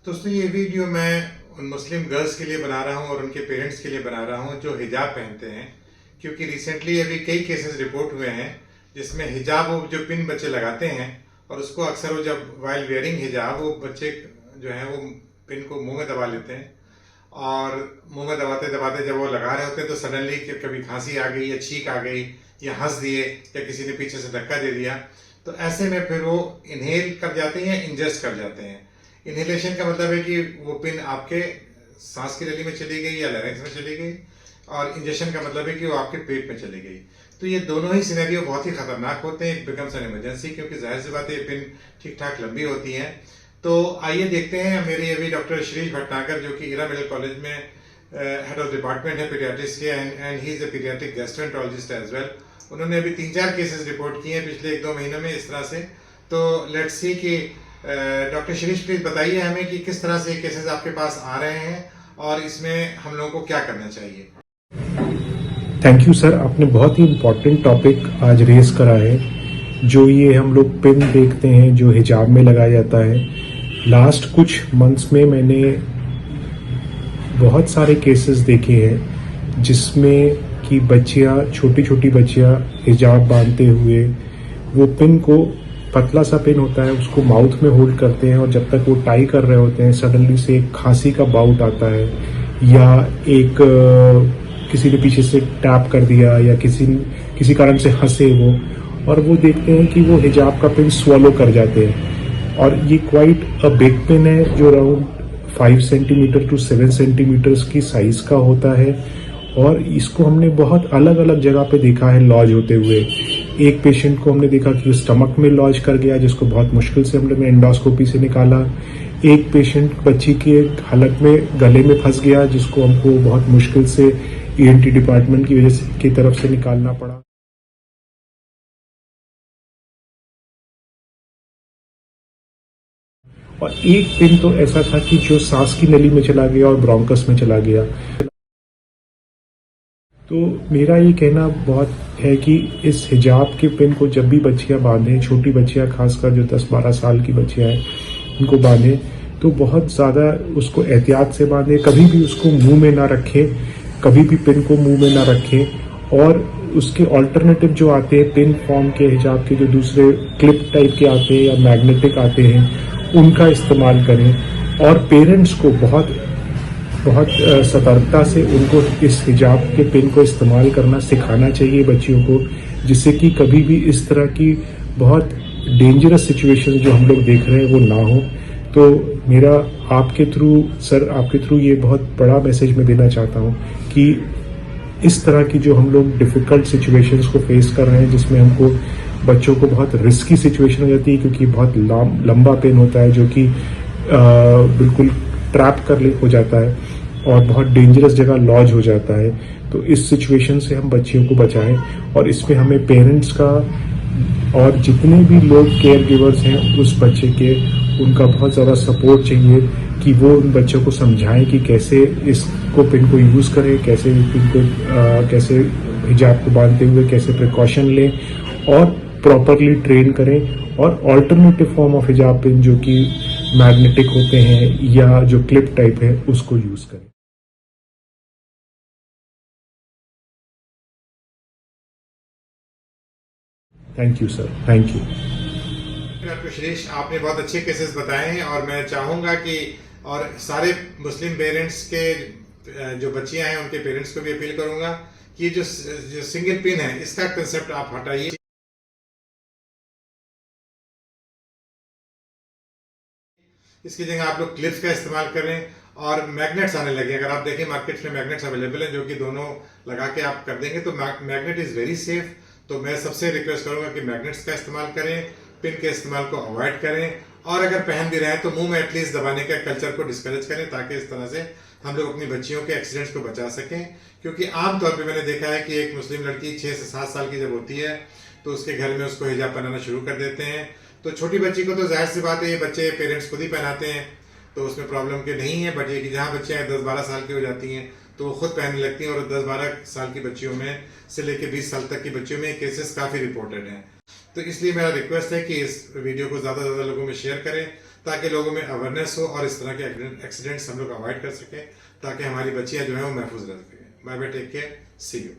दोस्तों ये वीडियो मैं उन मुस्लिम गर्ल्स के लिए बना रहा हूँ और उनके पेरेंट्स के लिए बना रहा हूँ जो हिजाब पहनते हैं, क्योंकि रिसेंटली अभी कई केसेस रिपोर्ट हुए हैं जिसमें हिजाब वो जो पिन बच्चे लगाते हैं और उसको अक्सर वो जब वाइल वेयरिंग हिजाब वो बच्चे जो हैं वो पिन को मुंह में दबा लेते हैं और मुंह में दबाते दबाते जब वो लगा रहे होते हैं तो सडनली कभी खांसी आ गई या छींक आ गई या हंस दिए या किसी ने पीछे से धक्का दे दिया, तो ऐसे में फिर वो इनहेल कर जाते हैं या इंजेस्ट कर जाते हैं। इनहेलेशन का मतलब है कि वो पिन आपके सांस की नली में चली गई या लैरिंक्स में चली गई, और इंजेक्शन का मतलब है कि वो आपके पेट में चली गई। तो ये दोनों ही सिनेरियो बहुत ही खतरनाक होते हैं। इट बिकम्स एन इमरजेंसी, क्योंकि जाहिर सी बात है ये पिन ठीक ठाक लंबी होती हैं। तो आइए देखते हैं, मेरी अभी डॉक्टर श्रीश भटनागर जो कि इरा मेडिकल कॉलेज में हेड ऑफ डिपार्टमेंट है पीडियाट्रिक्स के, and he is a paediatric gastroenterologist as well. उन्होंने अभी 3-4 केसेस रिपोर्ट किए हैं पिछले 1-2 महीनों में इस तरह से। तो लेट्स सी कि डॉक्टर शिरीष प्लीज बताइए हमें कि किस तरह से केसेस आपके पास आ रहे हैं और इसमें हम लोगों को क्या करना चाहिए। थैंक यू सर, आपने बहुत ही इम्पोर्टेंट टॉपिक आज रेस करा है। जो ये हम लोग पिन देखते हैं जो हिजाब में लगाया जाता है, लास्ट कुछ मंथ्स में मैंने बहुत सारे केसेस देखे हैं जिसमें कि बच्चियां, छोटी छोटी बच्चियां हिजाब बांधते हुए वो पिन को, पतला सा पिन होता है उसको माउथ में होल्ड करते हैं, और जब तक वो टाई कर रहे होते हैं सडनली से एक खांसी का बाउट आता है या एक किसी ने पीछे से टैप कर दिया या किसी कारण से हंसे वो, और वो देखते हैं कि वो हिजाब का पिन स्वॉलो कर जाते हैं। और ये क्वाइट अ बिग पिन है जो अराउंड 5 सेंटीमीटर टू 7 सेंटीमीटर्स की साइज का होता है, और इसको हमने बहुत अलग अलग जगह पे देखा है लॉज होते हुए। एक पेशेंट को हमने देखा कि वो स्टमक में लॉज कर गया, जिसको बहुत मुश्किल से हमने एंडोस्कोपी से निकाला। एक पेशेंट बच्ची के हालत में गले में फंस गया, जिसको हमको बहुत मुश्किल से ईएनटी डिपार्टमेंट की वजह से की तरफ से निकालना पड़ा। और एक पिन तो ऐसा था कि जो सांस की नली में चला गया और ब्रोंकस में चला गया। तो मेरा ये कहना बहुत है कि इस हिजाब के पिन को जब भी बच्चियां बांधें, छोटी बच्चियां खासकर जो 10-12 साल की बच्चियां हैं उनको बांधें, तो बहुत ज़्यादा उसको एहतियात से बांधें। कभी भी उसको मुंह में ना रखें, कभी भी पिन को मुंह में ना रखें। और उसके ऑल्टरनेटिव जो आते हैं पिन फॉर्म के हिजाब के, जो दूसरे क्लिप टाइप के आते हैं या मैग्नेटिक आते हैं, उनका इस्तेमाल करें। और पेरेंट्स को बहुत सतर्कता से उनको इस हिजाब के पिन को इस्तेमाल करना सिखाना चाहिए बच्चियों को, जिससे कि कभी भी इस तरह की बहुत डेंजरस सिचुएशन जो हम लोग देख रहे हैं वो ना हो। तो मेरा आपके थ्रू ये बहुत बड़ा मैसेज मैं देना चाहता हूँ कि इस तरह की जो हम लोग डिफिकल्ट सिचुएशंस को फेस कर रहे हैं, जिसमें हमको बच्चों को बहुत रिस्की सिचुएशन हो जाती है, क्योंकि बहुत लंबा पेन होता है जो कि बिल्कुल ट्रैप कर हो जाता है और बहुत डेंजरस जगह लॉज हो जाता है। तो इस सिचुएशन से हम बच्चियों को बचाएं, और इसमें हमें पेरेंट्स का और जितने भी लोग केयर गिवर्स हैं उस बच्चे के, उनका बहुत ज़्यादा सपोर्ट चाहिए कि वो उन बच्चों को समझाएं कि कैसे इसको पिन को यूज़ करें, कैसे पिन को कैसे हिजाब को बांधते हुए कैसे प्रिकॉशन लें, और प्रॉपरली ट्रेन करें। और ऑल्टरनेटिव फॉर्म ऑफ हिजाब पिन जो कि मैग्नेटिक होते हैं या जो क्लिप टाइप है उसको यूज़ करें। Thank you sir, thank you. Doctor Shirish, आपने बहुत अच्छे केसेस बताए हैं और मैं चाहूंगा कि और सारे मुस्लिम पेरेंट्स के जो बच्चियां हैं उनके पेरेंट्स को भी अपील करूंगा कि जो सिंगल पिन है इसका कंसेप्ट आप हटाइए। इसकी जगह आप लोग क्लिप्स का इस्तेमाल करें और मैग्नेट्स आने लगे। अगर आप देखें मार्केट में मैग्नेट्स अवेलेबल हैं जो कि दोनों लगा के आप कर देंगे तो मैग्नेट इज वेरी सेफ। तो मैं सबसे रिक्वेस्ट करूंगा कि मैग्नेट्स का इस्तेमाल करें, पिन के इस्तेमाल को अवॉइड करें, और अगर पहन भी रहे हैं तो मुंह में एटलीस्ट दबाने के कल्चर को डिस्करेज करें, ताकि इस तरह से हम लोग अपनी बच्चियों के एक्सीडेंट्स को बचा सकें। क्योंकि आमतौर पर मैंने देखा है कि एक मुस्लिम लड़की 6 से 7 साल की जब होती है तो उसके घर में उसको हिजाब पहनाना शुरू कर देते हैं। तो छोटी बच्ची को तो जाहिर सी बात है ये बच्चे पेरेंट्स खुद ही पहनाते हैं, तो उसमें प्रॉब्लम के नहीं है। बट ये कि जहाँ बच्चियाँ 10-12 साल की हो जाती हैं तो वो खुद पहनने लगती हैं, और 10-12 साल की बच्चियों में से लेकर 20 साल तक की बच्चियों में केसेस काफ़ी रिपोर्टेड हैं। तो इसलिए मेरा रिक्वेस्ट है कि इस वीडियो को ज़्यादा से ज़्यादा लोगों में शेयर करें ताकि लोगों में अवेयरनेस हो और इस तरह के एक्सीडेंट्स हम लोग अवॉइड कर सकें ताकि हमारी बच्चियां जो हैं वो महफूज रह सकें। Bye bye, take care, see you.